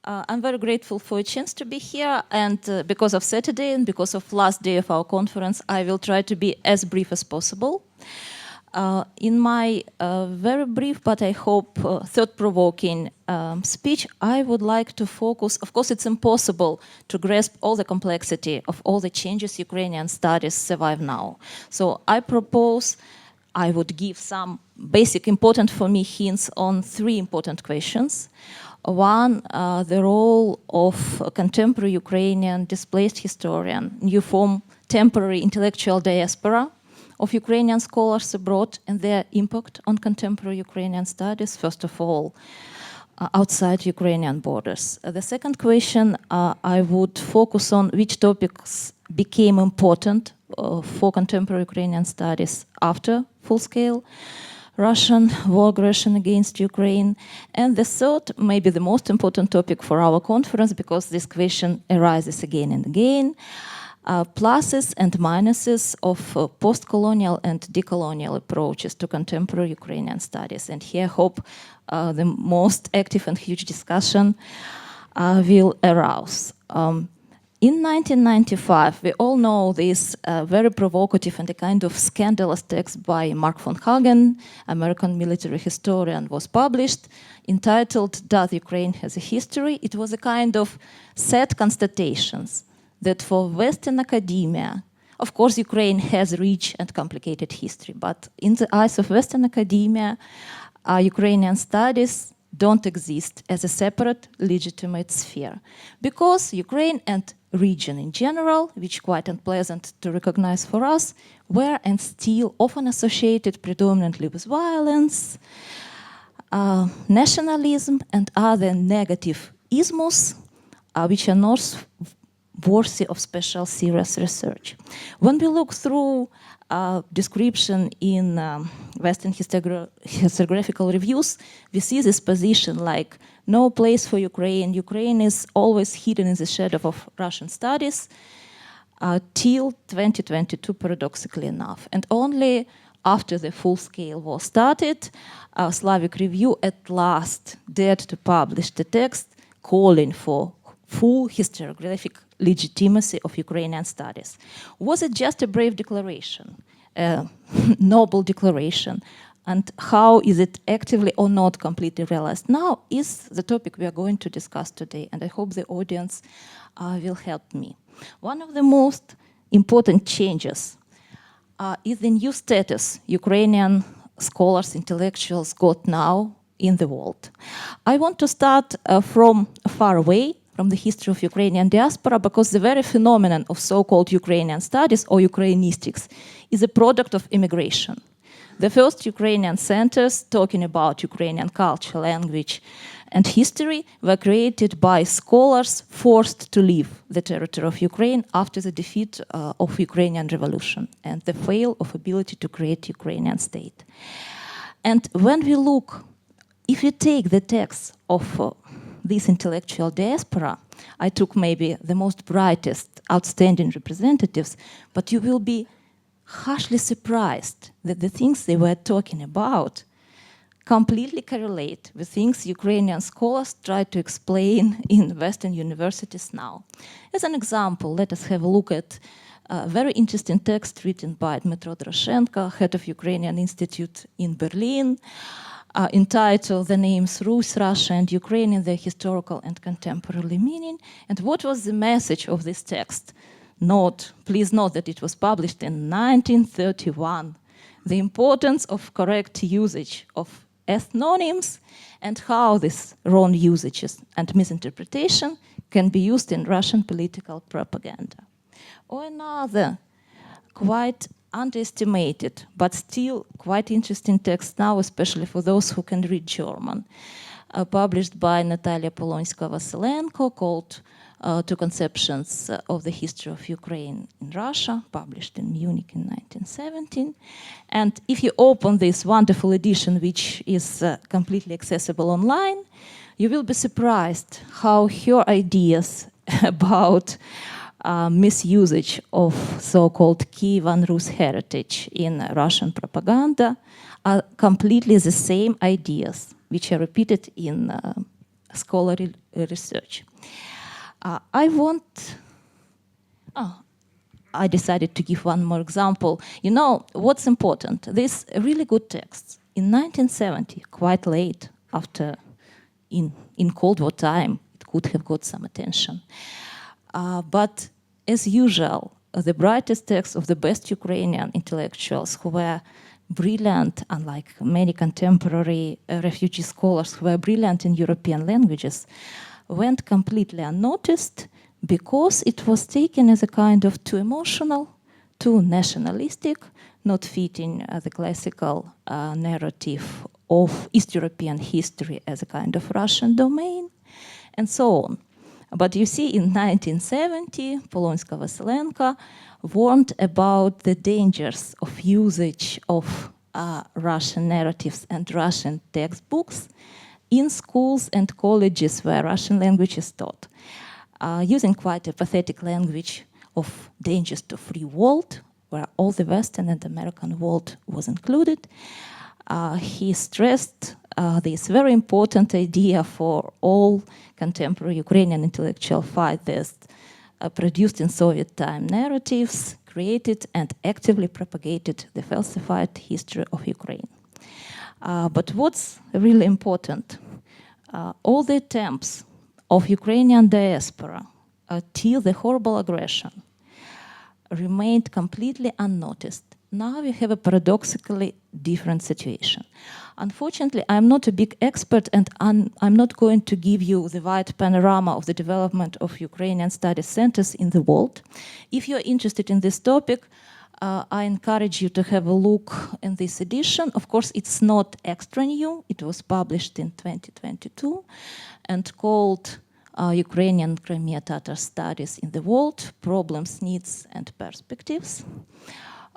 I'm very grateful for a chance to be here, and because of Saturday and because of last day of our conference, I will try to be as brief as possible. In my very brief, but I hope thought-provoking speech, I would like to focus, of course it's impossible to grasp all the complexity of all the changes Ukrainian studies survive now. So I propose I would give some basic important for me hints on three important questions. One, the role of a contemporary Ukrainian displaced historian, new form temporary intellectual diaspora of Ukrainian scholars abroad and their impact on contemporary Ukrainian studies, first of all, outside Ukrainian borders. The second question, I would focus on which topics became important for contemporary Ukrainian studies after full-scale Russian war aggression against Ukraine. And the third, maybe the most important topic for our conference, because this question arises again and again, pluses and minuses of post-colonial and decolonial approaches to contemporary Ukrainian studies. And here I hope the most active and huge discussion will arouse. In 1995, we all know this very provocative and a kind of scandalous text by Mark von Hagen, American military historian, was published, entitled "Does Ukraine Has a History?" It was a kind of sad constatations that for Western academia, of course, Ukraine has rich and complicated history, but in the eyes of Western academia, Ukrainian studies don't exist as a separate, legitimate sphere. Because Ukraine and region in general, which quite unpleasant to recognize for us, were and still often associated predominantly with violence, nationalism, and other negative isms, which are not worthy of special serious research. When we look through description in Western historiographical reviews, we see this position like no place for Ukraine. Ukraine is always hidden in the shadow of Russian studies till 2022, paradoxically enough. And only after the full-scale war started, Slavic Review at last dared to publish the text calling for full historiographic legitimacy of Ukrainian studies. Was it just a brave declaration, a noble declaration? And how is it actively or not completely realized now is the topic we are going to discuss today, and I hope the audience will help me. One of the most important changes is the new status Ukrainian scholars, intellectuals got now in the world. I want to start from far away, from the history of Ukrainian diaspora, because the very phenomenon of so-called Ukrainian studies or Ukrainistics is a product of immigration. The first Ukrainian centers talking about Ukrainian culture, language, and history were created by scholars forced to leave the territory of Ukraine after the defeat of Ukrainian revolution and the fail of ability to create Ukrainian state. And when we look, if you take the text of this intellectual diaspora, I took maybe the most brightest, outstanding representatives, but you will be harshly surprised that the things they were talking about completely correlate with things Ukrainian scholars try to explain in Western universities now. As an example, let us have a look at a very interesting text written by Dmytro Droshenko, head of Ukrainian Institute in Berlin, entitled "The Names Rus, Russia, and Ukraine in their Historical and Contemporary Meaning." And what was the message of this text? Please note that it was published in 1931. The importance of correct usage of ethnonyms and how this wrong usages and misinterpretation can be used in Russian political propaganda. Or another quite underestimated, but still quite interesting text now, especially for those who can read German, published by Natalia Polonska-Vasilenko, called Two Conceptions of the History of Ukraine in Russia, published in Munich in 1917. And if you open this wonderful edition, which is completely accessible online, you will be surprised how her ideas about misusage of so-called Kievan Rus heritage in Russian propaganda are completely the same ideas which are repeated in scholarly research. I decided to give one more example. You know, what's important? This really good text in 1970, quite late after in Cold War time, it could have got some attention. But as usual, the brightest texts of the best Ukrainian intellectuals who were brilliant, unlike many contemporary refugee scholars who were brilliant in European languages, went completely unnoticed because it was taken as a kind of too emotional, too nationalistic, not fitting the classical narrative of East European history as a kind of Russian domain, and so on. But you see, in 1970, Polonska-Vasylenko warned about the dangers of usage of Russian narratives and Russian textbooks in schools and colleges where Russian language is taught, using quite a pathetic language of dangers to free world, where all the Western and American world was included. He stressed this very important idea for all contemporary Ukrainian intellectual fighters, produced in Soviet time narratives, created and actively propagated the falsified history of Ukraine. But what's really important, all the attempts of Ukrainian diaspora till the horrible aggression remained completely unnoticed. Now we have a paradoxically different situation. Unfortunately, I'm not a big expert, and I'm not going to give you the wide panorama of the development of Ukrainian studies centers in the world. If you're interested in this topic, I encourage you to have a look in this edition. Of course, it's not extra new. It was published in 2022 and called Ukrainian Crimea Tatar Studies in the World, Problems, Needs and Perspectives.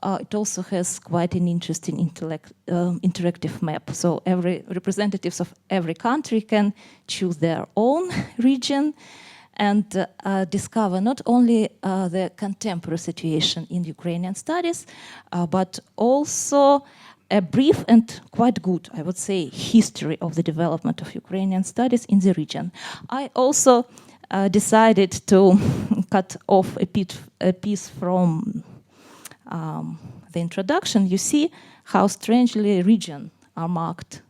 It also has quite an interesting interactive map. So every representatives of every country can choose their own region and discover not only the contemporary situation in Ukrainian studies, but also a brief and quite good, I would say, history of the development of Ukrainian studies in the region. I also decided to cut off a piece from the introduction. You see how strangely regions are marked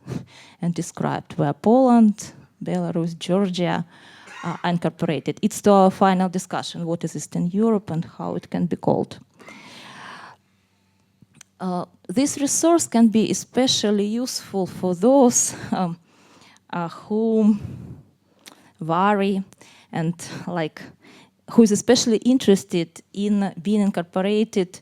and described, where Poland, Belarus, Georgia are incorporated. It's to our final discussion, what is Eastern Europe and how it can be called. This resource can be especially useful for those who vary and who is especially interested in being incorporated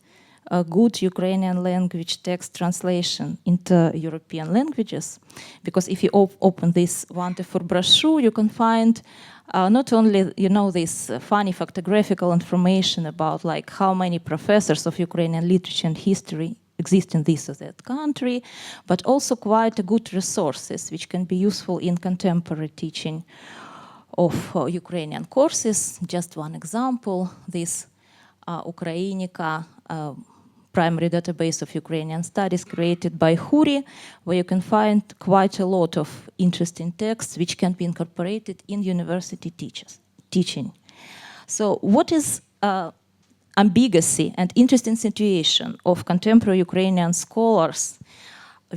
good Ukrainian language text translation into European languages. Because if you open this wonderful brochure, you can find not only, this funny factographical information about how many professors of Ukrainian literature and history exist in this or that country, but also quite good resources which can be useful in contemporary teaching of Ukrainian courses. Just one example, this Ukrainica primary database of Ukrainian studies created by Huri, where you can find quite a lot of interesting texts which can be incorporated in university teaching. So what is ambiguity and interesting situation of contemporary Ukrainian scholars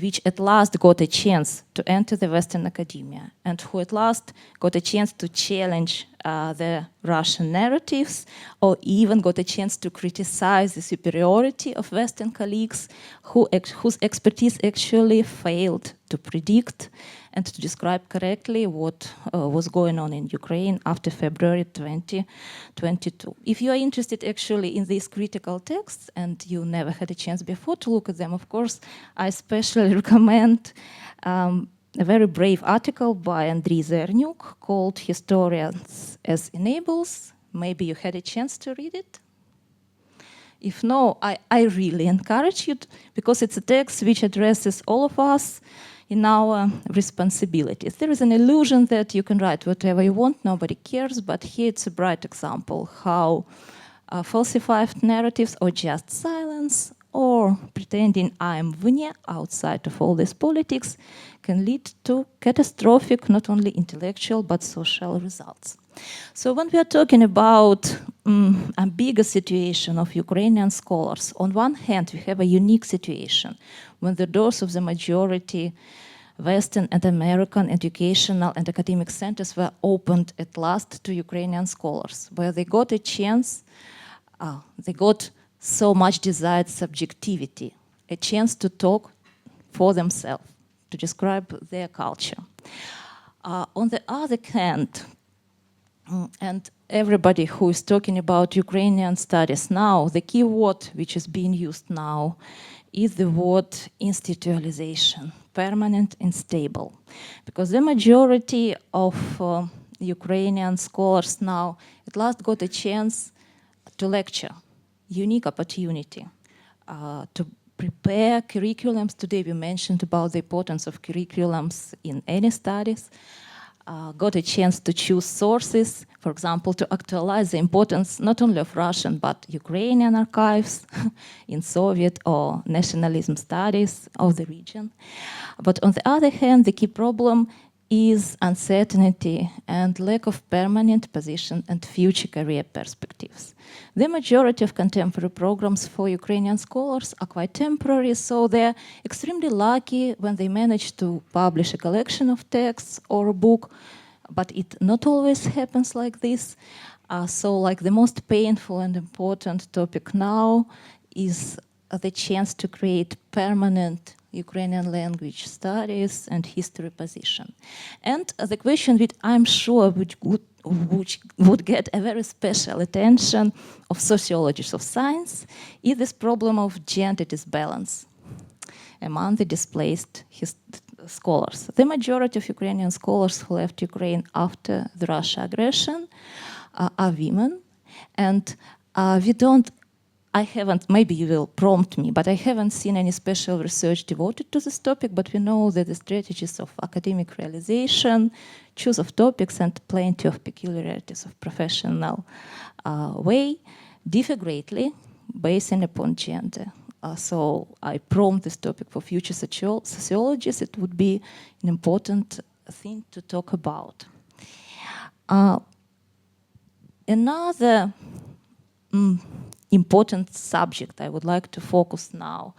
which at last got a chance to enter the Western academia and who at last got a chance to challenge the Russian narratives or even got a chance to criticize the superiority of Western colleagues whose expertise actually failed to predict and to describe correctly what was going on in Ukraine after February 2022. If you are interested actually in these critical texts and you never had a chance before to look at them, of course, I especially recommend a very brave article by Andriy Zernyuk called Historians as Enables. Maybe you had a chance to read it. If no, I really encourage you because it's a text which addresses all of us in our responsibilities. There is an illusion that you can write whatever you want, nobody cares, but here it's a bright example how falsified narratives or just silence or pretending I'm vne, outside of all this politics, can lead to catastrophic, not only intellectual, but social results. So when we are talking about a bigger situation of Ukrainian scholars, on one hand, we have a unique situation when the doors of the majority Western and American educational and academic centers were opened at last to Ukrainian scholars, where they got a chance, they got so much desired subjectivity, a chance to talk for themselves, to describe their culture. On the other hand, and everybody who is talking about Ukrainian studies now, the key word which is being used now is the word institutionalization, permanent and stable. Because the majority of Ukrainian scholars now at last got a chance to lecture, unique opportunity to prepare curriculums. Today we mentioned about the importance of curriculums in any studies. Got a chance to choose sources, for example, to actualize the importance not only of Russian but Ukrainian archives in Soviet or nationalism studies of the region. But on the other hand, the key problem is uncertainty and lack of permanent position and future career perspectives. The majority of contemporary programs for Ukrainian scholars are quite temporary, so they're extremely lucky when they manage to publish a collection of texts or a book, but it not always happens like this. So like the most painful and important topic now is the chance to create permanent Ukrainian language studies and history position. And the question which I'm sure which would get a very special attention of sociologists of science is this problem of gender disbalance among the displaced scholars. The majority of Ukrainian scholars who left Ukraine after the Russia aggression are women, and I haven't, maybe you will prompt me, but I haven't seen any special research devoted to this topic, but we know that the strategies of academic realization, choose of topics, and plenty of peculiarities of professional way differ greatly based upon gender. So I prompt this topic for future sociologists. It would be an important thing to talk about. Another important subject I would like to focus now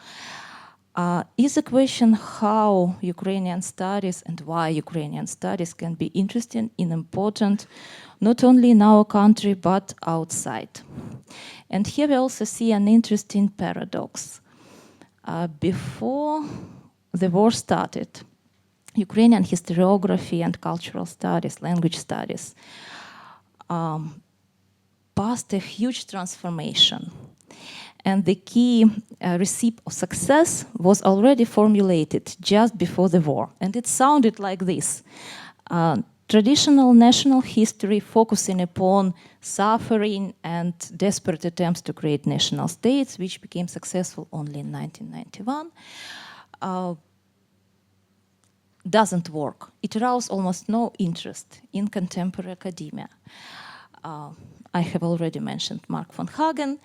is the question how Ukrainian studies and why Ukrainian studies can be interesting and important not only in our country but outside. And here we also see an interesting paradox. Before the war started, Ukrainian historiography and cultural studies, language studies, passed a huge transformation. And the key recipe of success was already formulated just before the war. And it sounded like this. Traditional national history focusing upon suffering and desperate attempts to create national states, which became successful only in 1991, doesn't work. It aroused almost no interest in contemporary academia. I have already mentioned Mark von Hagen.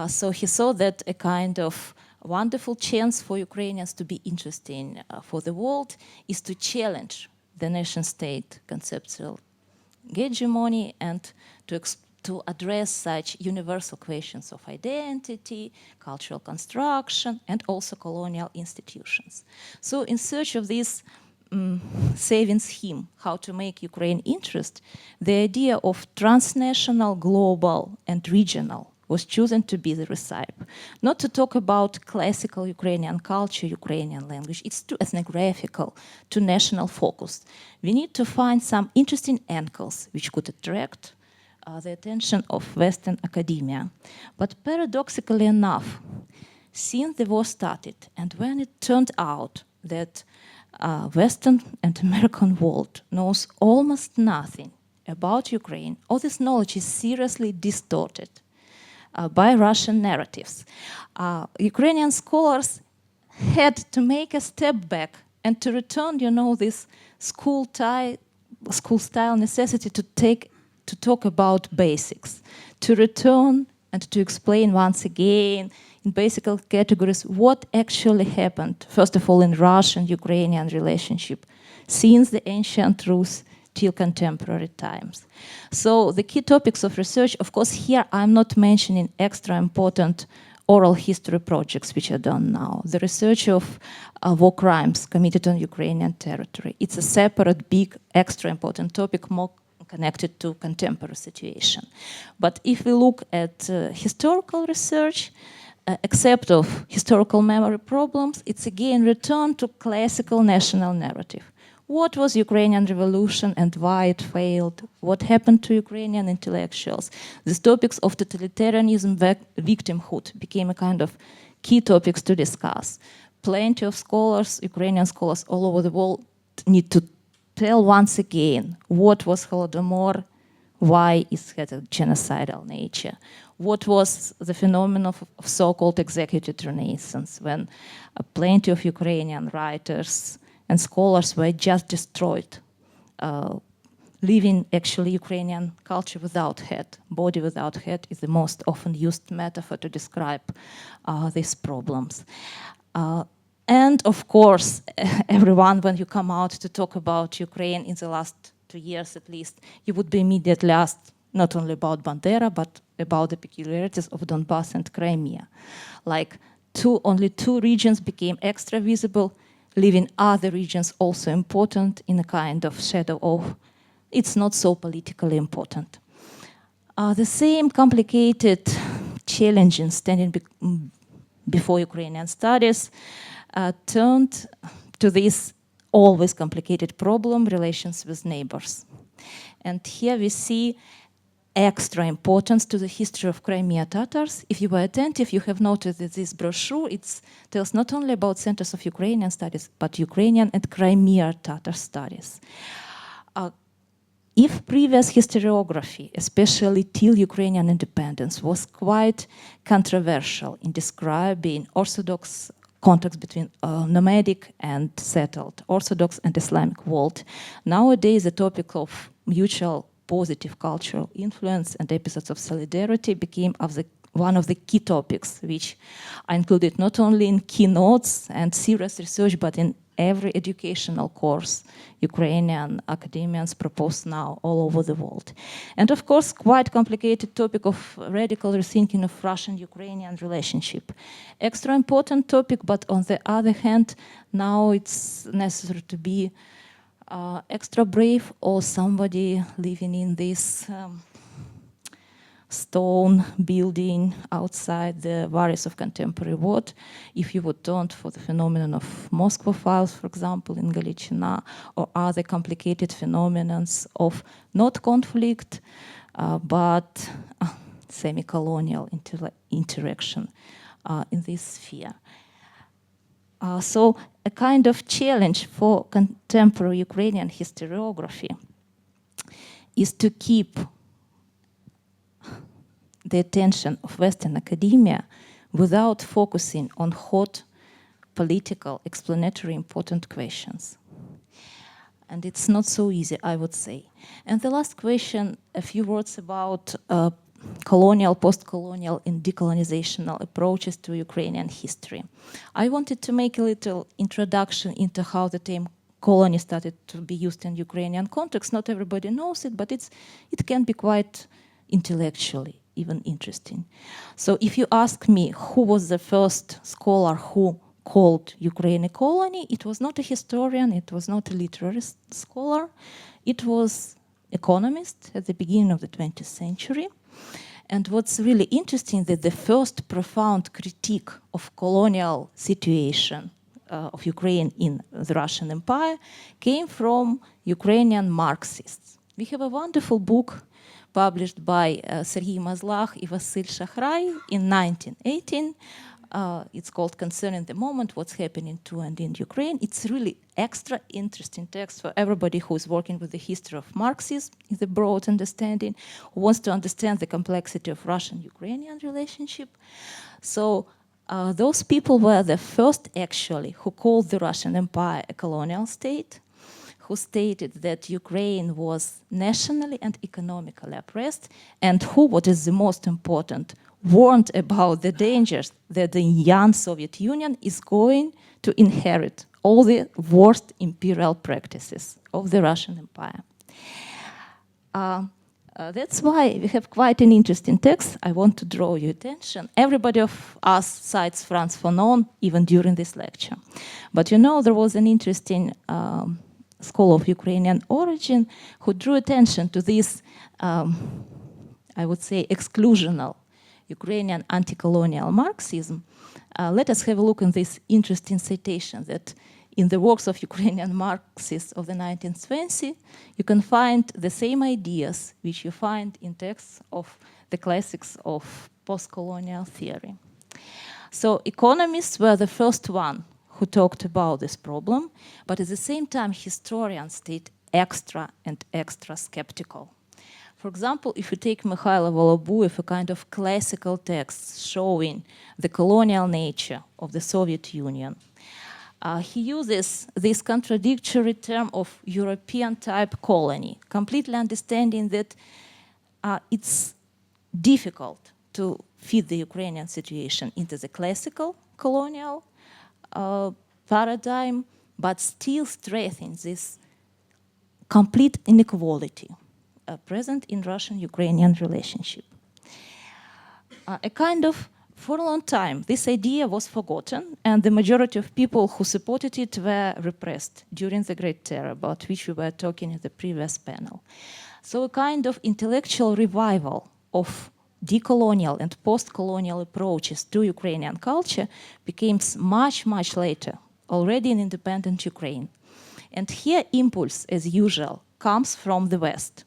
So he saw that a kind of wonderful chance for Ukrainians to be interesting for the world is to challenge the nation-state conceptual hegemony and to address such universal questions of identity, cultural construction, and also colonial institutions. So in search of this saving scheme, how to make Ukraine interest, the idea of transnational, global, and regional was chosen to be the recipe. Not to talk about classical Ukrainian culture, Ukrainian language, it's too ethnographical, too national focused. We need to find some interesting angles which could attract the attention of Western academia. But paradoxically enough, since the war started and when it turned out that Western and American world knows almost nothing about Ukraine, all this knowledge is seriously distorted by Russian narratives. Ukrainian scholars had to make a step back and to return, this school-style necessity to talk about basics, to return and to explain once again in basic categories what actually happened, first of all, in Russian-Ukrainian relationship, since the ancient Rus till contemporary times. So the key topics of research, of course, here I'm not mentioning extra important oral history projects which are done now. The research of war crimes committed on Ukrainian territory. It's a separate, big, extra important topic, more connected to contemporary situation. But if we look at historical research, except of historical memory problems, it's again returned to classical national narrative. What was Ukrainian revolution and why it failed? What happened to Ukrainian intellectuals? These topics of totalitarianism, victimhood became a kind of key topics to discuss. Plenty of scholars, Ukrainian scholars all over the world need to tell once again what was Holodomor, why it had a genocidal nature. What was the phenomenon of so-called executive renaissance when plenty of Ukrainian writers and scholars were just destroyed, leaving actually Ukrainian culture without head. Body without head is the most often used metaphor to describe these problems. And of course, everyone, when you come out to talk about Ukraine in the last 2 years at least, you would be immediately asked not only about Bandera, but about the peculiarities of Donbass and Crimea. Like only two regions became extra visible, leaving other regions also important in a kind of shadow of it's not so politically important. The same complicated challenging standing before Ukrainian studies turned to this always complicated problem, relations with neighbors. And here we see extra importance to the history of Crimea Tatars. If you were attentive, you have noticed that this brochure, it tells not only about centers of Ukrainian studies, but Ukrainian and Crimea Tatar studies. If previous historiography, especially till Ukrainian independence, was quite controversial in describing Orthodox context between nomadic and settled, Orthodox and Islamic world, nowadays the topic of mutual positive cultural influence and episodes of solidarity became one of the key topics, which are included not only in keynotes and serious research, but in every educational course Ukrainian academians propose now all over the world. And of course, quite complicated topic of radical rethinking of Russian-Ukrainian relationship. Extra important topic, but on the other hand, now it's necessary to be extra brave or somebody living in this stone building outside the worries of contemporary world. If you would turn for the phenomenon of Moscow files, for example, in Galiciana, or other complicated phenomena of not conflict, but semi-colonial interaction in this sphere. So a kind of challenge for contemporary Ukrainian historiography is to keep the attention of Western academia without focusing on hot, political, explanatory, important questions. And it's not so easy, I would say. And the last question, a few words about colonial, post-colonial, and decolonizational approaches to Ukrainian history. I wanted to make a little introduction into how the term colony started to be used in Ukrainian context. Not everybody knows it, but it can be quite intellectually even interesting. So if you ask me who was the first scholar who called Ukraine a colony, it was not a historian, it was not a literary scholar, it was economist at the beginning of the 20th century. And what's really interesting that the first profound critique of colonial situation of Ukraine in the Russian Empire came from Ukrainian Marxists. We have a wonderful book published by Sergei Mazlakh and Vasyl Shahrai in 1918. It's called Concerning the Moment, What's Happening to and in Ukraine. It's really extra interesting text for everybody who is working with the history of Marxism in the broad understanding, who wants to understand the complexity of Russian-Ukrainian relationship. So those people were the first actually who called the Russian Empire a colonial state, who stated that Ukraine was nationally and economically oppressed, and who, what is the most important, warned about the dangers that the young Soviet Union is going to inherit all the worst imperial practices of the Russian Empire. That's why we have quite an interesting text. I want to draw your attention. Everybody of us cites Franz Fanon even during this lecture. But you know, there was an interesting scholar of Ukrainian origin who drew attention to this, I would say, exclusional Ukrainian anti-colonial Marxism. Let us have a look at this interesting citation that in the works of Ukrainian Marxists of the 19th century, you can find the same ideas which you find in texts of the classics of post-colonial theory. So economists were the first one who talked about this problem, but at the same time, historians stayed extra and extra skeptical. For example, if you take Mikhail Volobuyev, a kind of classical text showing the colonial nature of the Soviet Union, he uses this contradictory term of European-type colony, completely understanding that it's difficult to fit the Ukrainian situation into the classical colonial paradigm, but still strengthens this complete inequality present in Russian-Ukrainian relationship. For a long time, this idea was forgotten, and the majority of people who supported it were repressed during the Great Terror, about which we were talking in the previous panel. So a kind of intellectual revival of decolonial and post-colonial approaches to Ukrainian culture became much, much later, already in independent Ukraine. And here impulse, as usual, comes from the West.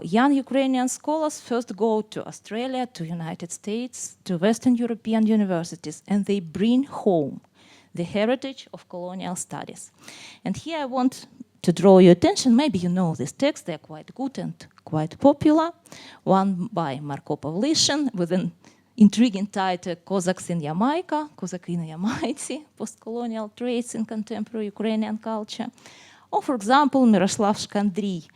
Young Ukrainian scholars first go to Australia, to United States, to Western European universities, and they bring home the heritage of colonial studies. And here I want to draw your attention, maybe you know this text, they're quite good and quite popular. One by Marko Pavlishin with an intriguing title, Cossacks in Jamaica, Kozaki na Jamaici, post-colonial traits in contemporary Ukrainian culture. Or, for example, Miroslav Shkandriy.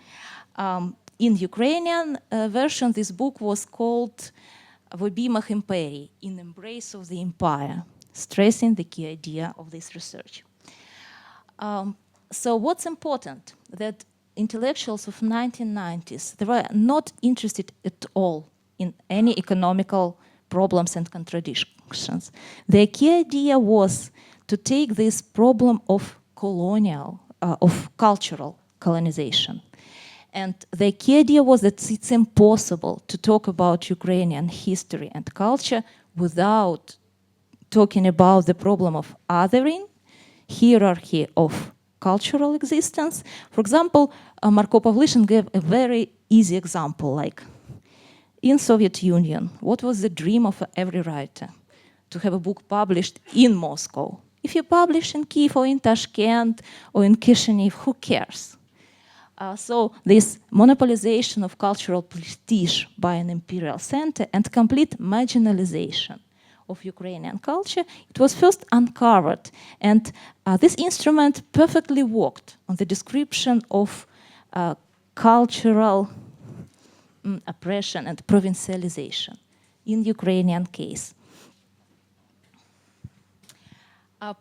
In Ukrainian version, this book was called В обіймах імперії, In Embrace of the Empire, stressing the key idea of this research. So what's important, that intellectuals of 1990s, they were not interested at all in any economical problems and contradictions. Their key idea was to take this problem of cultural colonization. And the key idea was that it's impossible to talk about Ukrainian history and culture without talking about the problem of othering, hierarchy of cultural existence. For example, Marko Pavlishin gave a very easy example, like in Soviet Union, what was the dream of every writer? To have a book published in Moscow. If you publish in Kiev or in Tashkent or in Kishinev, who cares? So this monopolization of cultural prestige by an imperial center and complete marginalization of Ukrainian culture, it was first uncovered. And this instrument perfectly worked on the description of cultural oppression and provincialization in Ukrainian case.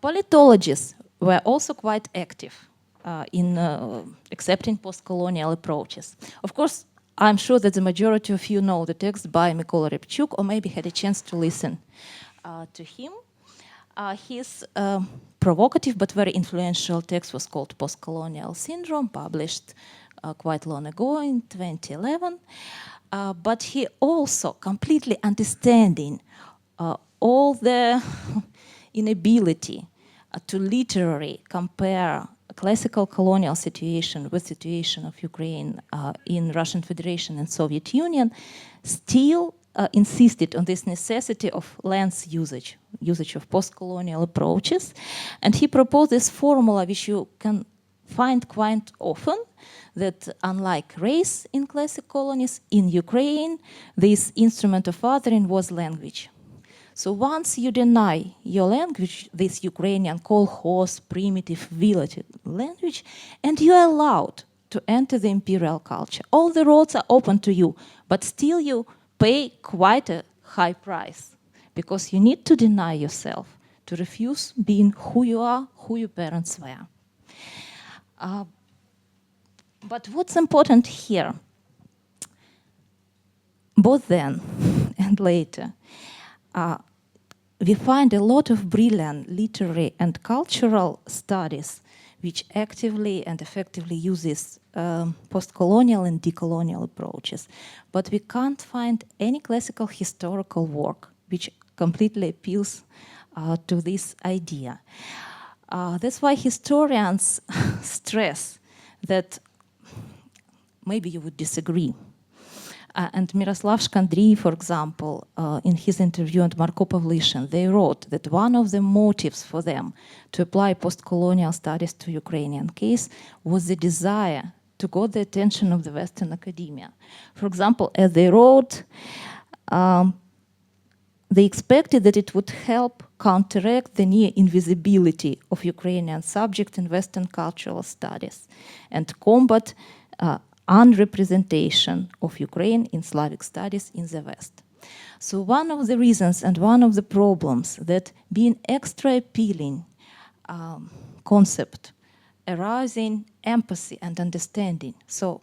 Politologists were also quite active in accepting post-colonial approaches. Of course, I'm sure that the majority of you know the text by Mykola Repchuk, or maybe had a chance to listen to him. His provocative but very influential text was called Post-Colonial Syndrome, published quite long ago in 2011. But he also completely understanding all the inability to literally compare classical colonial situation with situation of Ukraine in Russian Federation and Soviet Union, still insisted on this necessity of lens usage of post-colonial approaches. And he proposed this formula, which you can find quite often, that unlike race in classic colonies, in Ukraine, this instrument of othering was language. So once you deny your language, this Ukrainian kolkhoz, primitive village language, and you are allowed to enter the imperial culture, all the roads are open to you, but still you pay quite a high price, because you need to deny yourself, to refuse being who you are, who your parents were. But what's important here, both then and later, we find a lot of brilliant literary and cultural studies which actively and effectively uses post-colonial and decolonial approaches. But we can't find any classical historical work which completely appeals to this idea. That's why historians stress that, maybe you would disagree, and Miroslav Shkandrij, for example, in his interview and Marko Pavlishin, they wrote that one of the motives for them to apply post-colonial studies to Ukrainian case was the desire to get the attention of the Western academia. For example, as they wrote, they expected that it would help counteract the near invisibility of Ukrainian subject in Western cultural studies and combat unrepresentation of Ukraine in Slavic studies in the West. So one of the reasons and one of the problems that being extra appealing concept arousing empathy and understanding. So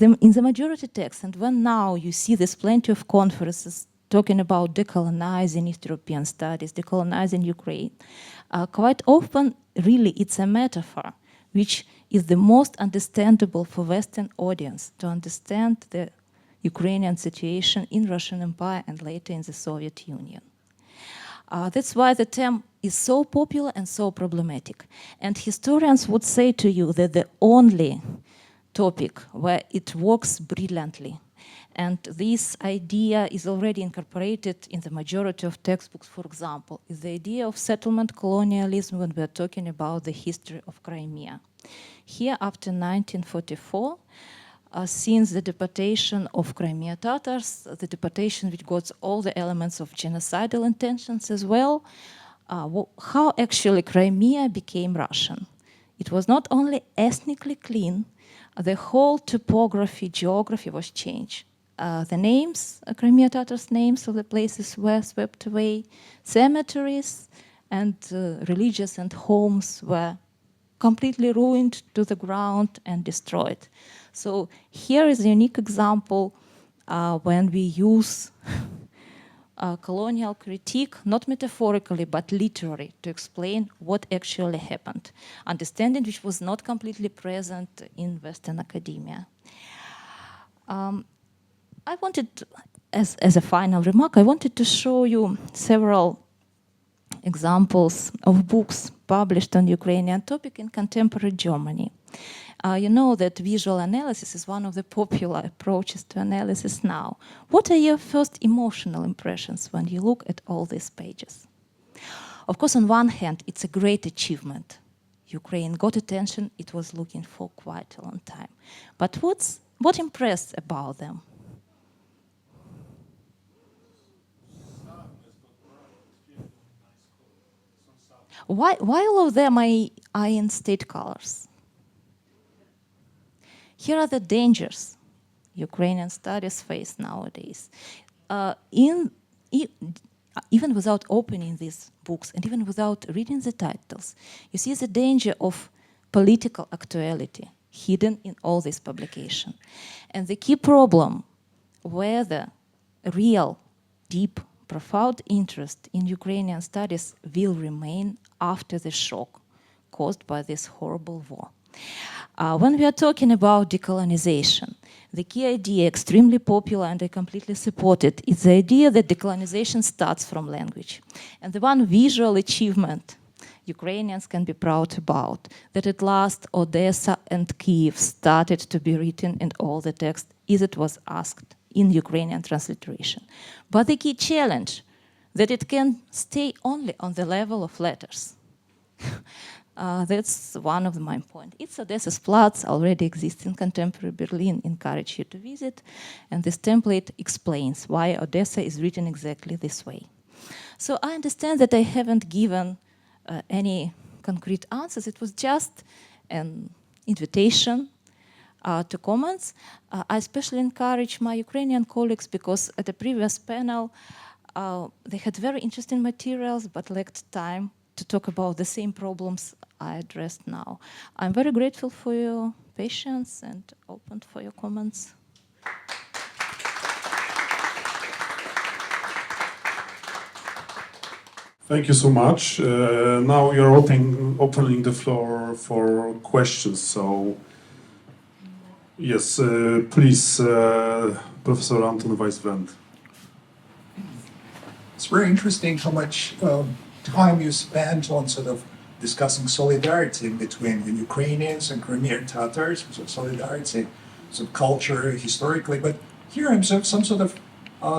in the majority text, and when now you see there's plenty of conferences talking about decolonizing East European studies, decolonizing Ukraine, quite often really it's a metaphor which is the most understandable for Western audience to understand the Ukrainian situation in Russian Empire and later in the Soviet Union. That's why the term is so popular and so problematic. And historians would say to you that the only topic where it works brilliantly, and this idea is already incorporated in the majority of textbooks, for example, is the idea of settlement colonialism when we're talking about the history of Crimea. Here, after 1944, since the deportation of Crimea Tatars, the deportation which got all the elements of genocidal intentions as well, how actually Crimea became Russian. It was not only ethnically clean, the whole topography, geography was changed. The names, Crimea Tatars' names of the places were swept away, cemeteries and religious and homes were completely ruined to the ground and destroyed. So here is a unique example when we use colonial critique, not metaphorically, but literally, to explain what actually happened. Understanding which was not completely present in Western academia. I wanted, as a final remark, I wanted to show you several examples of books published on Ukrainian topic in contemporary Germany. You know that visual analysis is one of the popular approaches to analysis now. What are your first emotional impressions when you look at all these pages? Of course, on one hand, it's a great achievement. Ukraine got attention it was looking for quite a long time. But what impressed about them? Why all of them are in state colors? Here are the dangers Ukrainian studies face nowadays. Even without opening these books and even without reading the titles, you see the danger of political actuality hidden in all this publication. And the key problem, whether real, deep, profound interest in Ukrainian studies will remain after the shock caused by this horrible war. When we are talking about decolonization, the key idea, extremely popular and I completely support it, is the idea that decolonization starts from language. And the one visual achievement Ukrainians can be proud about, that at last Odessa and Kyiv started to be written in all the text as it was asked in Ukrainian transliteration. But the key challenge, that it can stay only on the level of letters. That's one of my points. It's Odessa's Platz, already exists in contemporary Berlin, encourage you to visit. And this template explains why Odessa is written exactly this way. So I understand that I haven't given any concrete answers. It was just an invitation to comments. I especially encourage my Ukrainian colleagues because at the previous panel, they had very interesting materials but lacked time to talk about the same problems I addressed now. I'm very grateful for your patience and open for your comments. Thank you so much. Now you're opening the floor for questions. So, yes, please, Professor Anton Weiswend. It's very interesting how much time you spent on sort of discussing solidarity between the Ukrainians and Crimean Tatars, so solidarity, so culture historically. But here I'm some sort of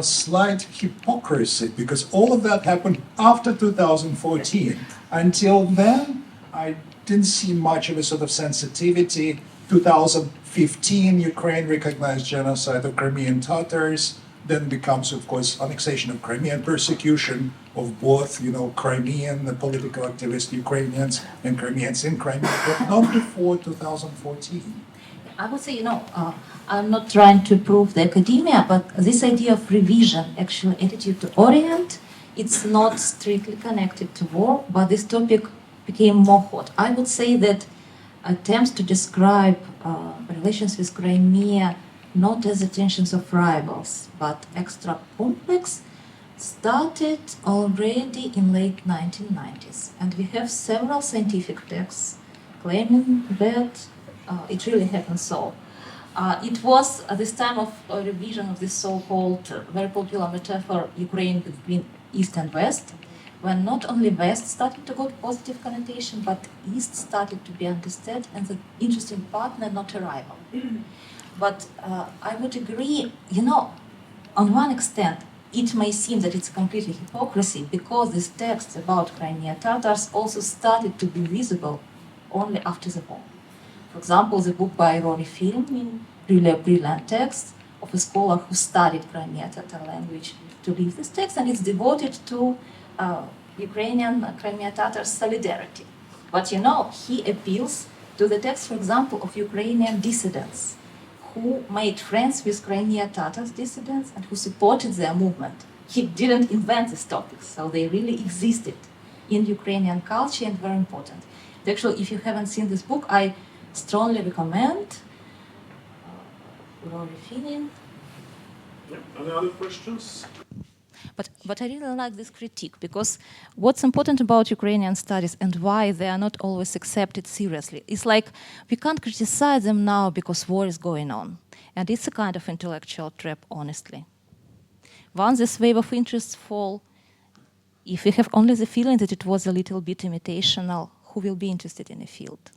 slight hypocrisy because all of that happened after 2014. Until then, I didn't see much of a sort of sensitivity. 2015, Ukraine recognized genocide of Crimean Tatars. Then becomes, of course, annexation of Crimea and persecution of both, Crimean the political activists, Ukrainians, and Crimeans in Crimea, but not before 2014. I would say, I'm not trying to prove the academia, but this idea of revision, actual attitude to Orient, it's not strictly connected to war, but this topic became more hot. I would say that attempts to describe relations with Crimea not as the tensions of rivals, but extra complex, started already in late 1990s. And we have several scientific texts claiming that it really happened so. It was at this time of a revision of this so-called very popular metaphor, Ukraine between East and West, when not only West started to go to positive connotation, but East started to be understood as an interesting partner, not a rival. But I would agree, on one extent, it may seem that it's completely hypocrisy because these texts about Crimean Tatars also started to be visible only after the war. For example, the book by Rory Film, really a brilliant text of a scholar who studied Crimean Tatar language to leave this text, and it's devoted to Ukrainian Crimean Tatar solidarity. But he appeals to the text, for example, of Ukrainian dissidents who made friends with Crimean Tatars dissidents and who supported their movement. He didn't invent these topics, so they really existed in Ukrainian culture and very important. Actually, if you haven't seen this book, I strongly recommend Rory Finin. Any other questions? But I really like this critique because what's important about Ukrainian studies and why they are not always accepted seriously is like we can't criticize them now because war is going on. And it's a kind of intellectual trap, honestly. Once this wave of interests fall, if we have only the feeling that it was a little bit imitational, who will be interested in a field?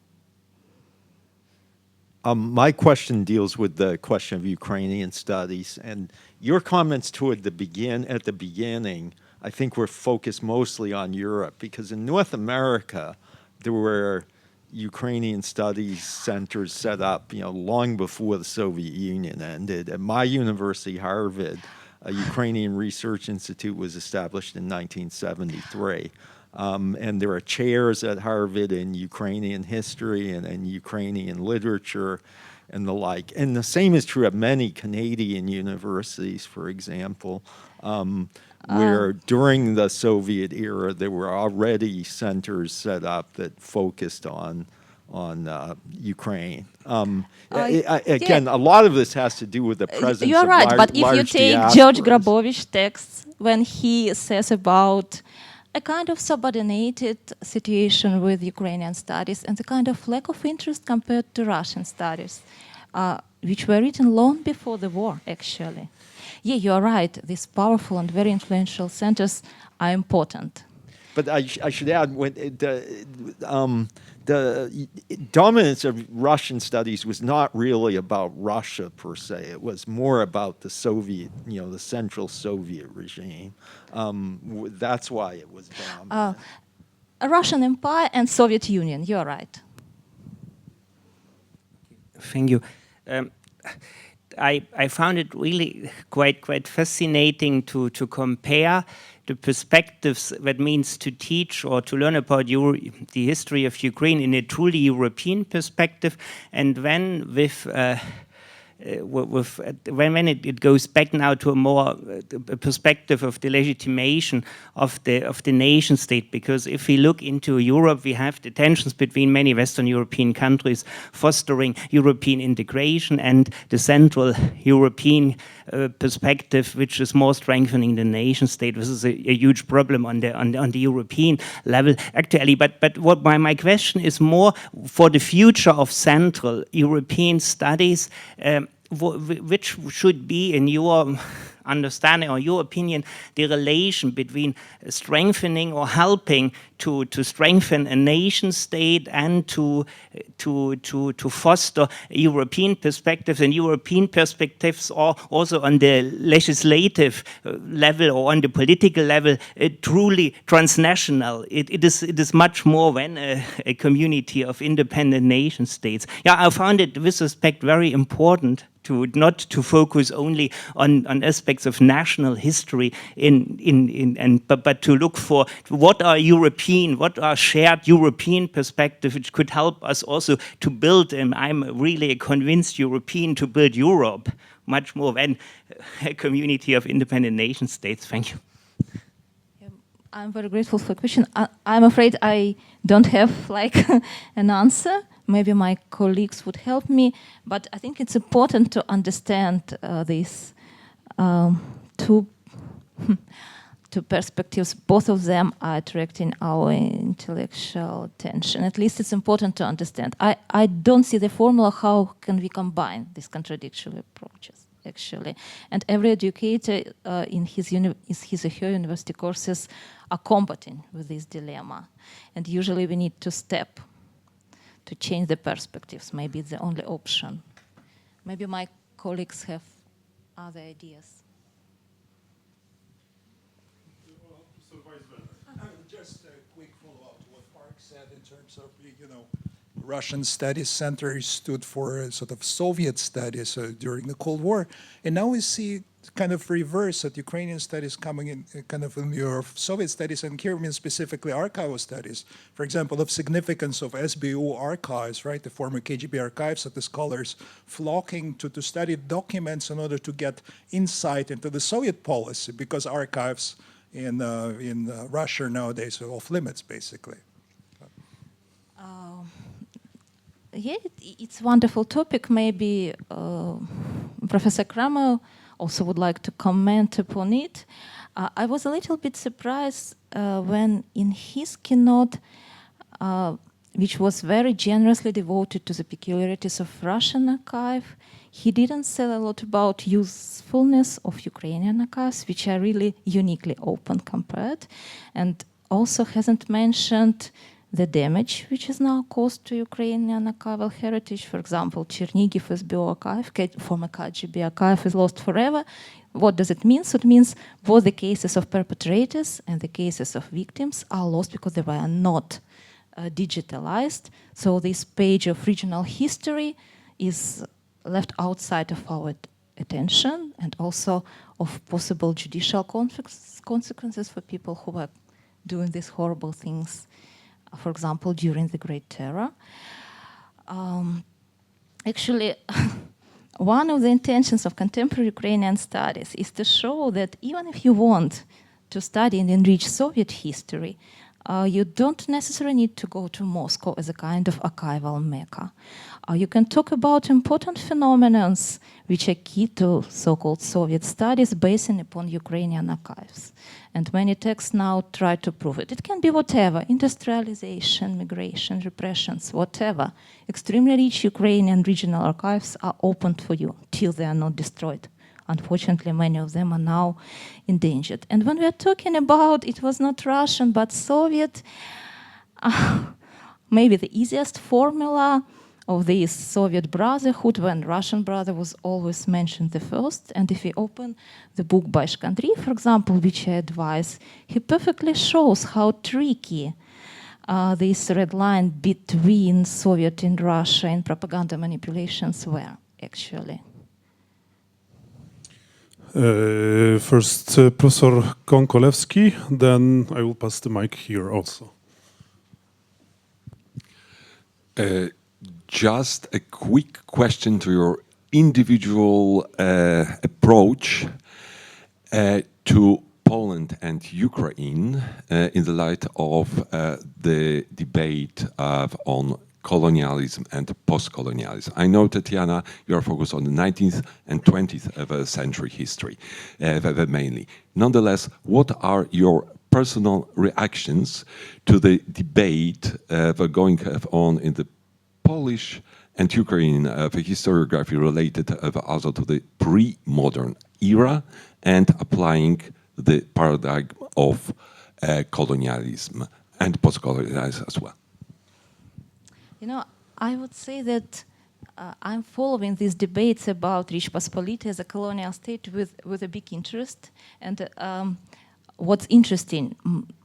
My question deals with the question of Ukrainian studies, and your comments at the beginning, I think were focused mostly on Europe, because in North America, there were Ukrainian studies centers set up, long before the Soviet Union ended. At my university, Harvard, a Ukrainian Research Institute was established in 1973. And there are chairs at Harvard in Ukrainian history and Ukrainian literature and the like. And the same is true at many Canadian universities, for example, where during the Soviet era, there were already centers set up that focused on Ukraine. Again, a lot of this has to do with the presence You're of right, but if you take George diasporas. Grabovich's texts, when he says about a kind of subordinated situation with Ukrainian studies and a kind of lack of interest compared to Russian studies, which were written long before the war, actually. Yeah, you're right. These powerful and very influential centers are important. But I should add, when the dominance of Russian studies was not really about Russia per se. It was more about the Soviet, the Central Soviet regime. That's why it was dominant. A Russian Empire and Soviet Union, you're right. Thank you. I found it really quite fascinating to compare the perspectives, that means to teach or to learn about the history of Ukraine in a truly European perspective, and then when it goes back now to a more perspective of the legitimation of the nation state, because if we look into Europe, we have the tensions between many Western European countries fostering European integration and the Central European perspective, which is more strengthening the nation state. This is a huge problem on the European level, actually. But what my question is more for the future of Central European studies. Which should be, in your understanding or your opinion, the relation between strengthening or helping to strengthen a nation state and to foster European perspectives, and European perspectives are also on the legislative level or on the political level truly transnational. It is much more than a community of independent nation states. Yeah, I found it, this respect, very important to not to focus only on aspects of national history but to look for what are shared European perspectives which could help us also to build, and I'm really a convinced European, to build Europe much more than a community of independent nation states. Thank you. I'm very grateful for the question. I'm afraid I don't have like an answer. Maybe my colleagues would help me, but I think it's important to understand these two perspectives. Both of them are attracting our intellectual attention. At least it's important to understand. I don't see the formula how can we combine these contradictory approaches, actually. And every educator in his or her university courses are combating with this dilemma. And usually we need to step to change the perspectives. Maybe it's the only option. Maybe my colleagues have other ideas. Just a quick follow-up to what Mark said in terms of, Russian Studies Center stood for sort of Soviet studies during the Cold War. And now we see kind of reverse, that Ukrainian studies coming in kind of in your Soviet studies, and here I mean specifically archival studies, for example, of significance of SBU archives, right, the former KGB archives, that the scholars flocking to study documents in order to get insight into the Soviet policy, because archives in Russia nowadays are off limits, basically. Yeah, it's a wonderful topic. Maybe Professor Kramer also would like to comment upon it. I was a little bit surprised when in his keynote, which was very generously devoted to the peculiarities of Russian archive, he didn't say a lot about usefulness of Ukrainian archives, which are really uniquely open compared, and also hasn't mentioned the damage which is now caused to Ukrainian archival heritage. For example, Chernigiv SBO archive, former KGB archive, is lost forever. What does it mean? So it means both the cases of perpetrators and the cases of victims are lost because they were not digitalized. So this page of regional history is left outside of our attention, and also of possible judicial consequences for people who were doing these horrible things, for example, during the Great Terror. Actually, one of the intentions of contemporary Ukrainian studies is to show that even if you want to study and enrich Soviet history, you don't necessarily need to go to Moscow as a kind of archival mecca. You can talk about important phenomena which are key to so-called Soviet studies based upon Ukrainian archives. And many texts now try to prove it. It can be whatever, industrialization, migration, repressions, whatever. Extremely rich Ukrainian regional archives are open for you till they are not destroyed. Unfortunately, many of them are now endangered. And when we are talking about it was not Russian but Soviet, maybe the easiest formula of this Soviet brotherhood, when Russian brother was always mentioned the first. And if we open the book by Shkandriy, for example, which I advise, he perfectly shows how tricky this red line between Soviet and Russia and propaganda manipulations were, actually. First, Professor Konkolewski, then I will pass the mic here also. Just a quick question to your individual approach to Poland and Ukraine in the light of the debate on colonialism and post-colonialism. I know, Tatiana, you are focused on the 19th and 20th century history, mainly. Nonetheless, what are your personal reactions to the debate going on in the Polish and Ukrainian historiography related also to the pre-modern era and applying the paradigm of colonialism and post-colonialism as well? You know, I would say that I'm following these debates about Rich Pospolita as a colonial state with a big interest. And what's interesting,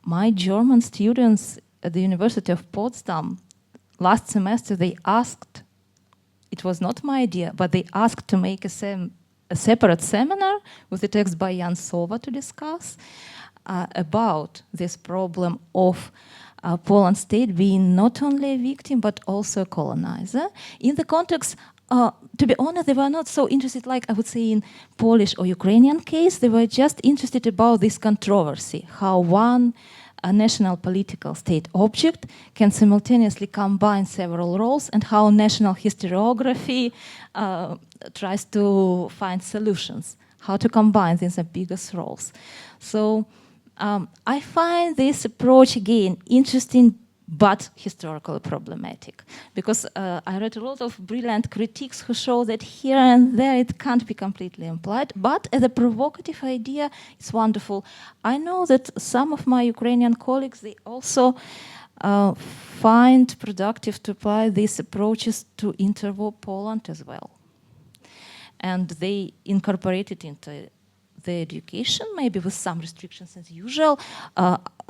my German students at the University of Potsdam, last semester they asked, it was not my idea, but they asked to make a separate seminar with a text by Jan Sova to discuss about this problem of Poland state being not only a victim but also a colonizer. In the context, to be honest, they were not so interested, like I would say in Polish or Ukrainian case, they were just interested about this controversy, how one national political state object can simultaneously combine several roles and how national historiography tries to find solutions, how to combine these ambiguous roles. So I find this approach, again, interesting but historically problematic, because I read a lot of brilliant critiques who show that here and there it can't be completely implied, but as a provocative idea, it's wonderful. I know that some of my Ukrainian colleagues, they also find productive to apply these approaches to interwar Poland as well. And they incorporate it into the education, maybe with some restrictions as usual.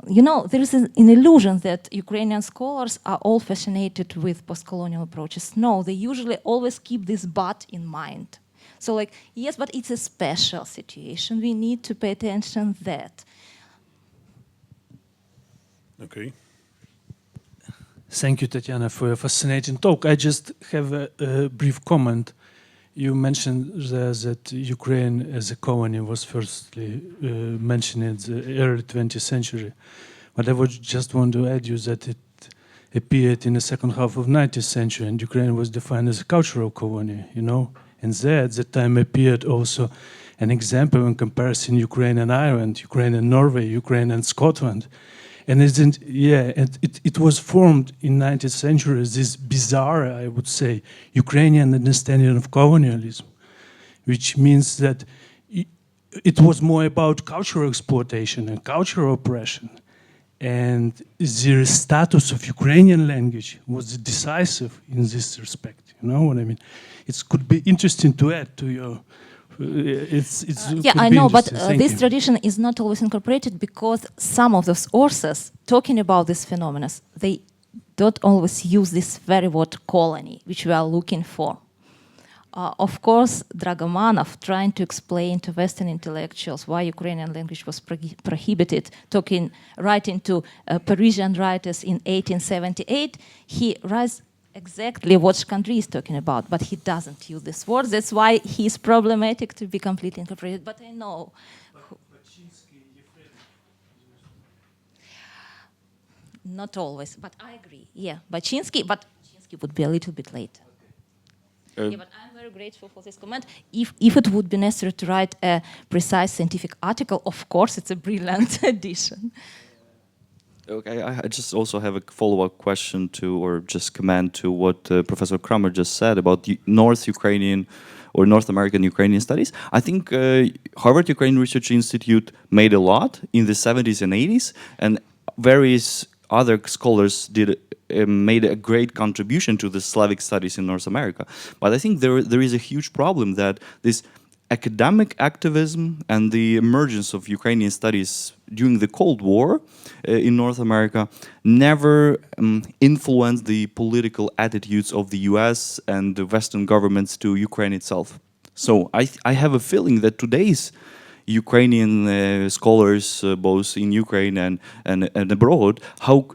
You know, there is an illusion that Ukrainian scholars are all fascinated with post-colonial approaches. No, they usually always keep this but in mind. So like, yes, but it's a special situation. We need to pay attention to that. Okay. Thank you, Tatiana, for a fascinating talk. I just have a brief comment. You mentioned that Ukraine as a colony was firstly mentioned in the early 20th century. But I would just want to add you that it appeared in the second half of 19th century, and Ukraine was defined as a cultural colony, you know. And there at the time appeared also an example in comparison Ukraine and Ireland, Ukraine and Norway, Ukraine and Scotland. And it was formed in 19th century as this bizarre, I would say, Ukrainian understanding of colonialism, which means that it was more about cultural exploitation and cultural oppression. And the status of Ukrainian language was decisive in this respect. You know what I mean? It could be interesting to add to your... yeah, I know, but this tradition is not always incorporated because some of those authors talking about these phenomena, they don't always use this very word colony, which we are looking for. Of course, Dragomanov trying to explain to Western intellectuals why Ukrainian language was prohibited, writing to Parisian writers in 1878, he writes exactly what country is talking about, but he doesn't use this word. That's why he's problematic to be completely incorporated. But I know. Not always, but I agree. Yeah, Baczynski would be a little bit later. Yeah, but I'm very grateful for this comment. If it would be necessary to write a precise scientific article, of course, it's a brilliant addition. Okay, I just also have a follow-up question to, or just comment to what Professor Kramer just said about North Ukrainian or North American Ukrainian studies. I think Harvard Ukrainian Research Institute made a lot in the 70s and 80s, and various other scholars made a great contribution to the Slavic studies in North America. But I think there is a huge problem that this academic activism and the emergence of Ukrainian studies during the Cold War in North America never influenced the political attitudes of the US and the Western governments to Ukraine itself. So I have a feeling that today's Ukrainian scholars, both in Ukraine and abroad,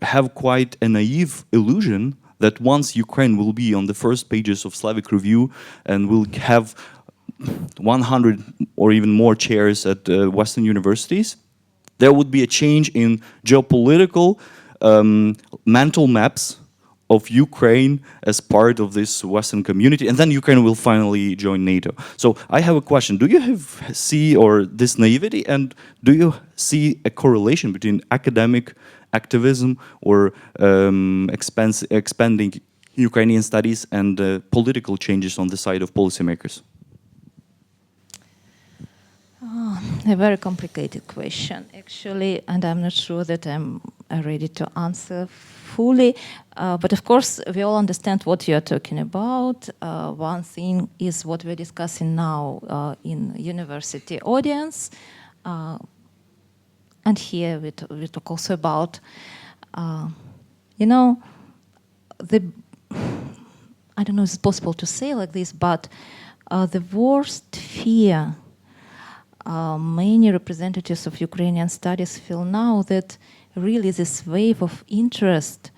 have quite a naive illusion that once Ukraine will be on the first pages of Slavic Review and will have 100 or even more chairs at Western universities, there would be a change in geopolitical mental maps of Ukraine as part of this Western community, and then Ukraine will finally join NATO. So I have a question: do you see or this naivety, and do you see a correlation between academic activism or expanding Ukrainian studies and political changes on the side of policymakers? A very complicated question, actually, and I'm not sure that I'm ready to answer fully. But of course, we all understand what you are talking about. One thing is what we're discussing now in university audience. And here we talk also about, you know, I don't know if it's possible to say like this, but the worst fear many representatives of Ukrainian studies feel now that really this wave of interest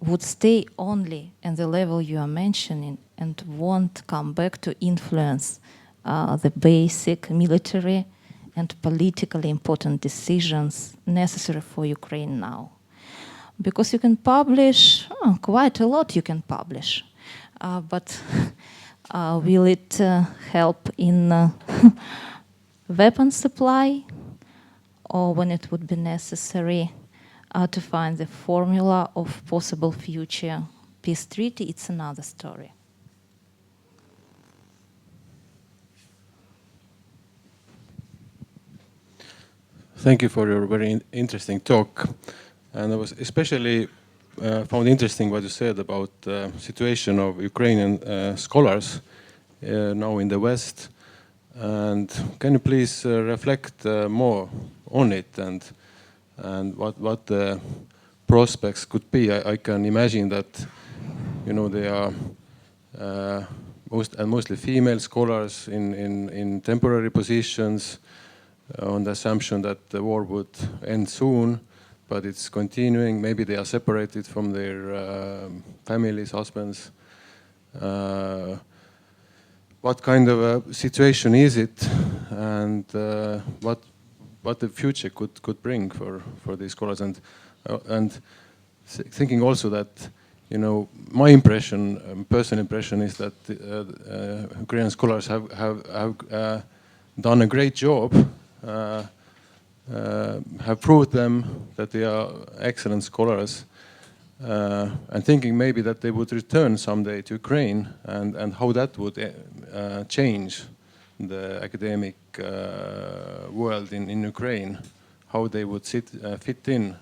would stay only at the level you are mentioning and won't come back to influence the basic military and politically important decisions necessary for Ukraine now. Because you can publish, quite a lot you can publish, but will it help in weapon supply, or when it would be necessary to find the formula of possible future peace treaty? It's another story. Thank you for your very interesting talk. And I was especially found interesting what you said about the situation of Ukrainian scholars now in the West. And can you please reflect more on it and what the prospects could be? I can imagine that, you know, they are mostly female scholars in temporary positions on the assumption that the war would end soon, but it's continuing. Maybe they are separated from their families, husbands. What kind of a situation is it, and what the future could bring for these scholars, and thinking also that, you know, my impression, personal impression, is that Ukrainian scholars have done a great job, have proved them that they are excellent scholars. And thinking maybe that they would return someday to Ukraine, and how that would change the academic world in Ukraine, how they would fit in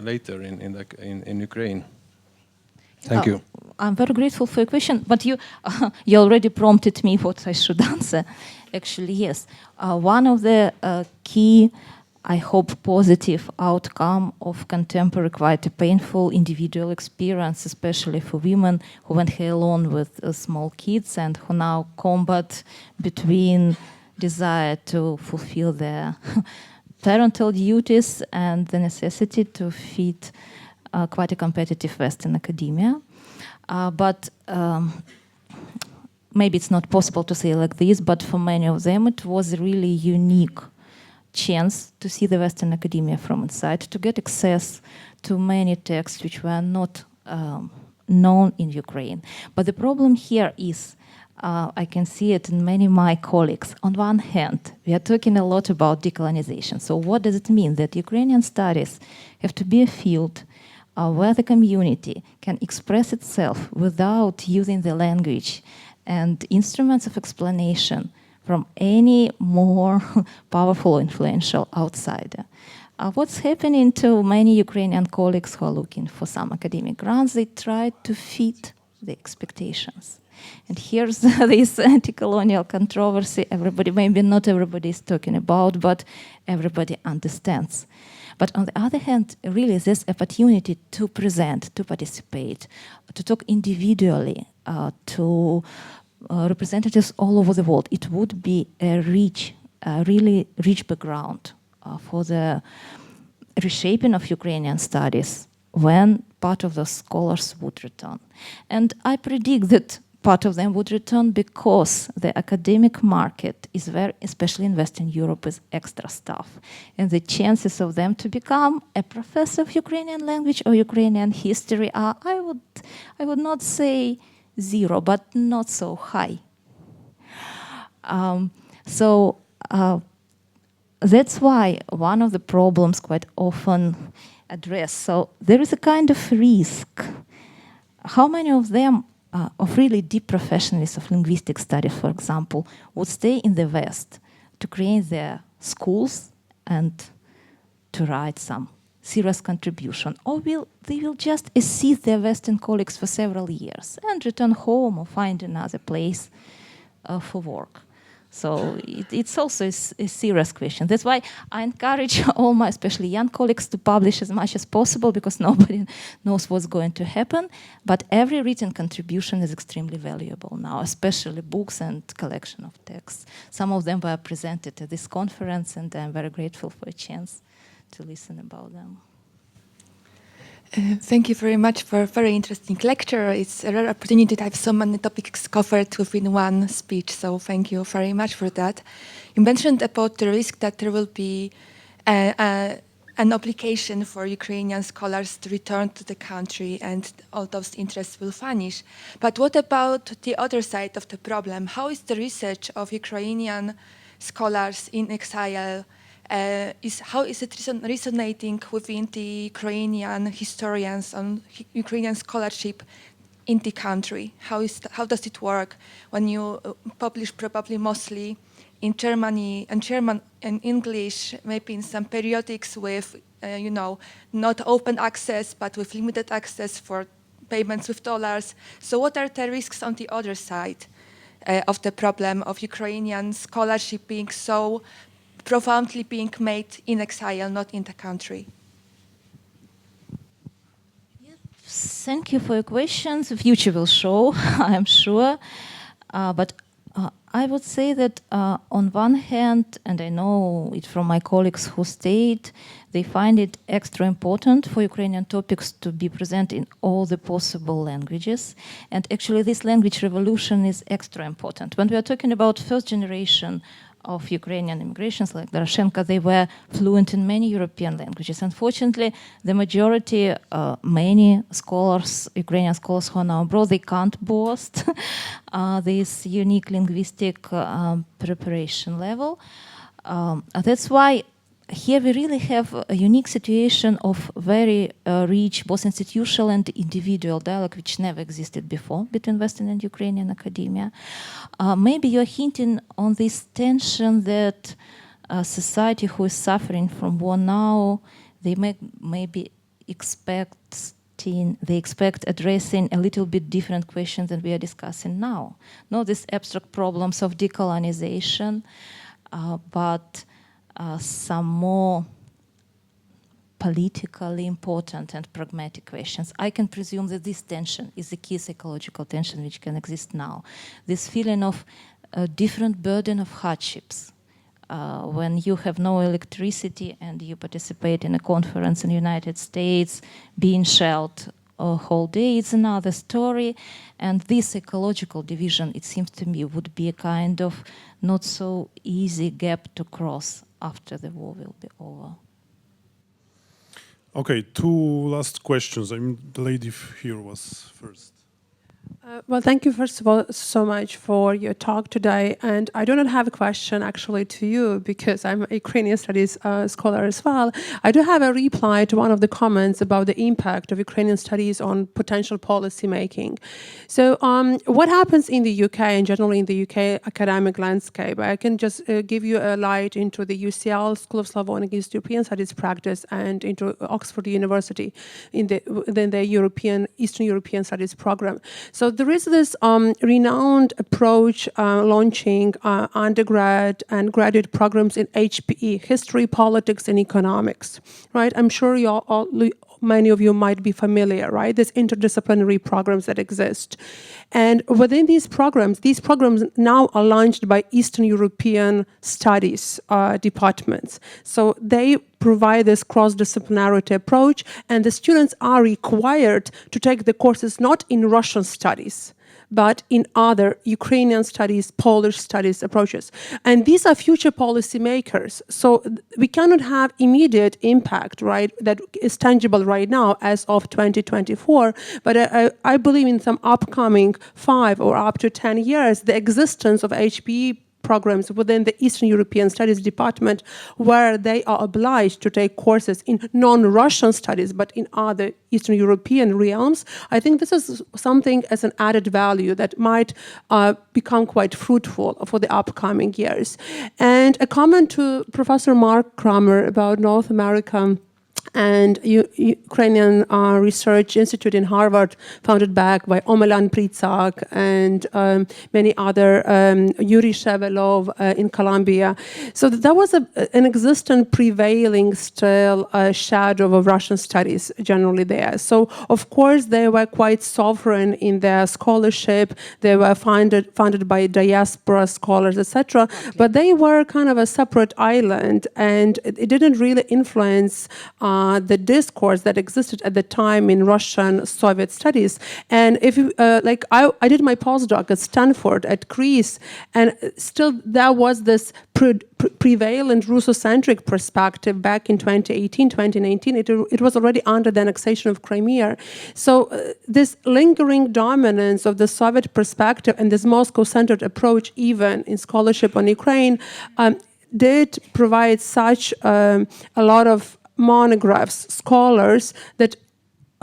later in Ukraine. Thank you. I'm very grateful for your question, but you already prompted me what I should answer. Actually, yes. One of the key, I hope, positive outcome of contemporary, quite a painful individual experience, especially for women who went here alone with small kids and who now combat between desire to fulfill their parental duties and the necessity to feed quite a competitive Western academia. But maybe it's not possible to say like this, but for many of them it was a really unique chance to see the Western academia from inside, to get access to many texts which were not known in Ukraine. But the problem here is, I can see it in many of my colleagues. On one hand, we are talking a lot about decolonization. So what does it mean? That Ukrainian studies have to be a field where the community can express itself without using the language and instruments of explanation from any more powerful or influential outsider. What's happening to many Ukrainian colleagues who are looking for some academic grants? They try to fit the expectations. And here's this anti-colonial controversy. Everybody, maybe not everybody is talking about, but everybody understands. But on the other hand, really this opportunity to present, to participate, to talk individually, to representatives all over the world. It would be a really rich background for the reshaping of Ukrainian studies when part of the scholars would return. And I predict that part of them would return because the academic market is very, especially in Western Europe, is extra staff. And the chances of them to become a professor of Ukrainian language or Ukrainian history are, I would not say zero, but not so high. That's why one of the problems quite often addressed. So there is a kind of risk. How many of them, of really deep professionals of linguistic studies, for example, would stay in the West to create their schools and to write some serious contribution, or they will just assist their Western colleagues for several years and return home or find another place for work? So it's also a serious question. That's why I encourage all my, especially young colleagues, to publish as much as possible, because nobody knows what's going to happen. But every written contribution is extremely valuable now, especially books and collection of texts. Some of them were presented at this conference, and I'm very grateful for a chance to listen about them. Thank you very much for a very interesting lecture. It's a rare opportunity to have so many topics covered within one speech, so thank you very much for that. You mentioned about the risk that there will be an obligation for Ukrainian scholars to return to the country and all those interests will vanish. But what about the other side of the problem? How is the research of Ukrainian scholars in exile? How is it resonating within the Ukrainian historians on Ukrainian scholarship in the country? How does it work when you publish probably mostly in Germany and German and English, maybe in some periodics with not open access but with limited access for payments with dollars? So what are the risks on the other side of the problem of Ukrainian scholarship being so profoundly being made in exile, not in the country? Thank you for your questions. The future will show, I'm sure. But I would say that on one hand, and I know it from my colleagues who stayed, they find it extra important for Ukrainian topics to be present in all the possible languages. And actually this language revolution is extra important. When we are talking about first generation of Ukrainian immigrations like Doroshenko, they were fluent in many European languages. Unfortunately, the majority, many scholars, Ukrainian scholars who are now abroad, they can't boast this unique linguistic preparation level. That's why here we really have a unique situation of very rich both institutional and individual dialogue, which never existed before between Western and Ukrainian academia. Maybe you're hinting on this tension that society who is suffering from war now, they maybe expect addressing a little bit different questions than we are discussing now. Not these abstract problems of decolonization, but some more politically important and pragmatic questions. I can presume that this tension is the key psychological tension which can exist now. This feeling of a different burden of hardships. When you have no electricity and you participate in a conference in the United States, being shelled a whole day, it's another story. And this ecological division, it seems to me, would be a kind of not so easy gap to cross after the war will be over. Okay, two last questions. The lady here was first. Well, thank you, first of all, so much for your talk today. And I do not have a question actually to you because I'm a Ukrainian studies scholar as well. I do have a reply to one of the comments about the impact of Ukrainian studies on potential policy making. So what happens in the UK and generally in the UK academic landscape? I can just give you a light into the UCL, School of Slavonic East European Studies practice, and into Oxford University in the Eastern European Studies program. So there is this renowned approach launching undergrad and graduate programs in HPE, History, Politics, and Economics, right? I'm sure you all many of you might be familiar, right? There's interdisciplinary programs that exist. And within these programs now are launched by Eastern European studies departments. So they provide this cross-disciplinarity approach, and the students are required to take the courses not in Russian studies, but in other Ukrainian studies, Polish studies approaches. And these are future policymakers. So we cannot have immediate impact, right, that is tangible right now as of 2024. But I believe in some upcoming 5 or up to 10 years, the existence of HPE programs within the Eastern European Studies Department, where they are obliged to take courses in non-Russian studies, but in other Eastern European realms. I think this is something as an added value that might become quite fruitful for the upcoming years. And a comment to Professor Mark Kramer about North America and Ukrainian Research Institute in Harvard, founded back by Omelan Pritsak and many other, Yuri Shevelov in Colombia. So that was an existent prevailing still shadow of Russian studies generally there. So of course they were quite sovereign in their scholarship. They were funded by diaspora scholars, etc. Okay. But they were kind of a separate island, and it didn't really influence the discourse that existed at the time in Russian Soviet studies. And if you, I did my postdoc at Stanford, at CREASE, and still there was this prevalent Russocentric perspective back in 2018, 2019. It was already under the annexation of Crimea. So this lingering dominance of the Soviet perspective and this Moscow-centered approach, even in scholarship on Ukraine, did provide such a lot of monographs, scholars that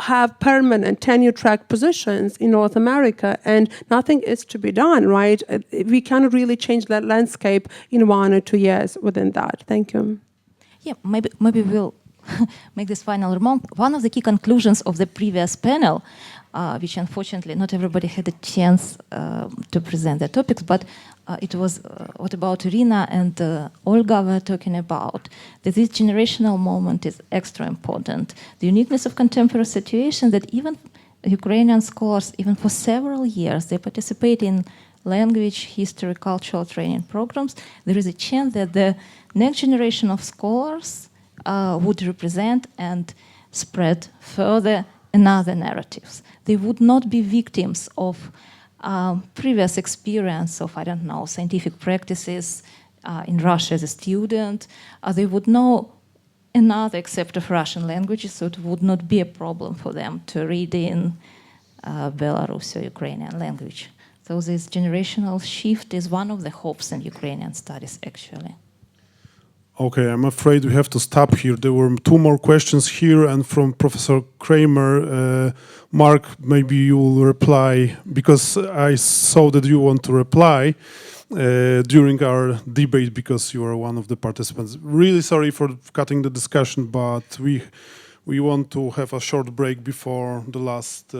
have permanent tenure-track positions in North America, and nothing is to be done, right? We cannot really change that landscape in 1 or 2 years within that. Thank you. Yeah, maybe we'll make this final remark. One of the key conclusions of the previous panel, which unfortunately not everybody had a chance to present the topics, but it was what about Irina and Olga were talking about, that this generational moment is extra important. The uniqueness of contemporary situation, that even Ukrainian scholars, even for several years, they participate in language, history, cultural training programs. There is a chance that the next generation of scholars would represent and spread further another narratives. They would not be victims of previous experience of, I don't know, scientific practices in Russia as a student. They would know another except of Russian languages, so it would not be a problem for them to read in Belarus or Ukrainian language. So this generational shift is one of the hopes in Ukrainian studies, actually. Okay, I'm afraid we have to stop here. There were 2 more questions here, and from Professor Kramer, Mark, maybe you will reply, because I saw that you want to reply during our debate, because you are one of the participants. Really sorry for cutting the discussion, but we want to have a short break before the last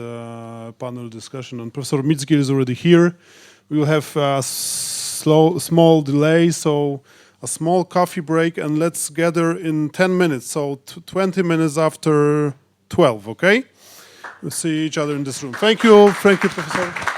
panel discussion. And Professor Mitzgir is already here. We will have a small delay, so a small coffee break, and let's gather in 10 minutes, so 20 minutes after 12, okay? We'll see each other in this room. Thank you, Professor.